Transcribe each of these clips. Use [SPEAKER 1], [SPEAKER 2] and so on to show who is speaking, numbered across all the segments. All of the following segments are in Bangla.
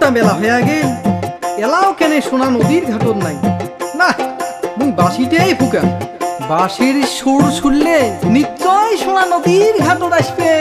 [SPEAKER 1] বছরটা মেলা হয়ে গেল এলাও কেনে সোনা নদীর ঘাটত নাই না মুই বাঁশিটাই ফুকা বাঁশির সুর শুনলে নিশ্চয় সোনা নদীর ঘাটত আসবে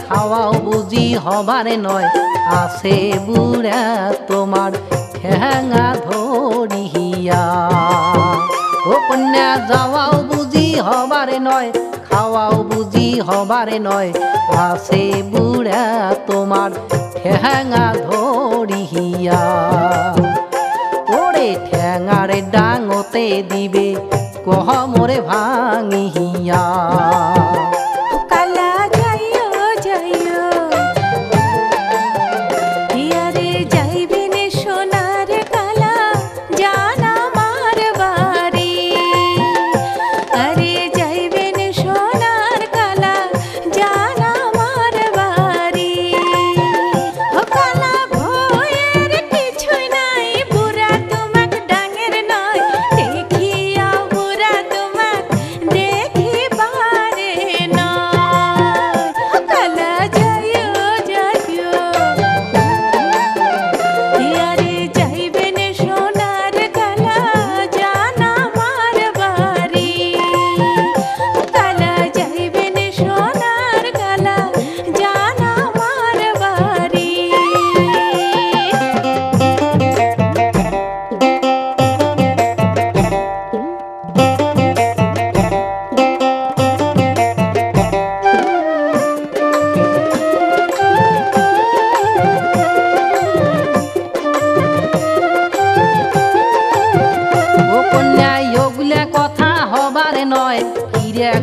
[SPEAKER 1] খাওয়াও বুঝি হবারে নয় আছে বুড়া তোমার ঠেঙা ধরিয়া ও কন্যা যাওয়াও বুঝি হবারে নয় খাওয়াও বুঝি হবারে নয় আছে বুড়া তোমার ঠেঙা ধরিয়া ওরে ঠেঙারে ডাঙতে দিবে কহমরে ভাঙিয়া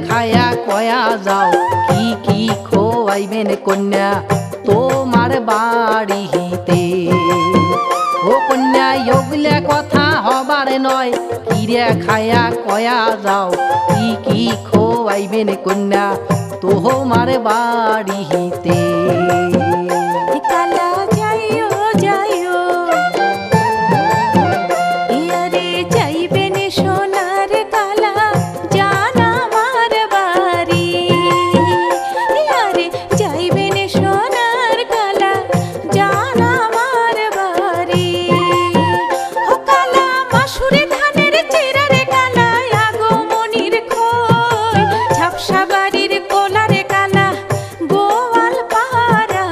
[SPEAKER 1] খায়া কয়া যাও কি কি খোয়াইবেন কন্যা তোমার বাড়িতে ও কন্যা ওগুলা কথা হবার নয় কিরে খায়া কয়া যাও কি কি খোয়াইবেন কন্যা তোমার বাড়িতে
[SPEAKER 2] ঝাপসা বাড়ির কোলারে কালা গোয়াল পাড়া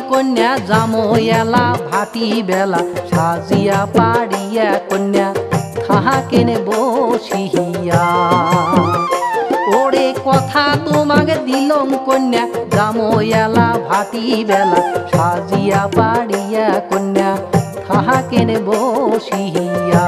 [SPEAKER 1] কন্যা জাময়ালা ভাটি বেলা সাজিয়া পাড়িয়া কন্যা তাহা কেনে বসিয়া ওরে কথা তোমাকে দিলম কন্যা জাময়ালা ভাটি বেলা সাজিয়া পাড়িয়া কন্যা তাহা কেনে বসিয়া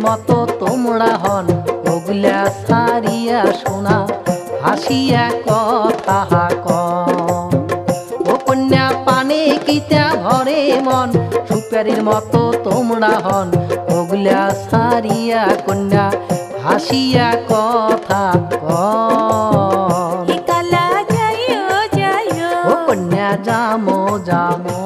[SPEAKER 1] মতো তোমরা হন ওগুলা সারিয়া শোনা হাসিয়া কথা ও কন্যা পানে কিতা ভরে মন সুপারির মতো তোমরা হন ওগুলা সারিয়া কন্যা হাসিয়া কথা ও কন্যা জামো জামো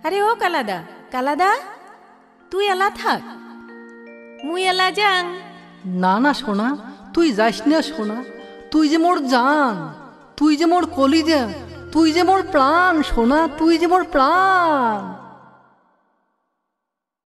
[SPEAKER 2] আরে ও কালাদা কালাদা তুই এলা থাক মুই এলা যাং
[SPEAKER 1] না না সোনা তুই যাস না সোনা তুই যে মোর জান তুই যে মোর কলিজা তুই যে মোর প্রাণ সোনা তুই যে মোর প্রাণ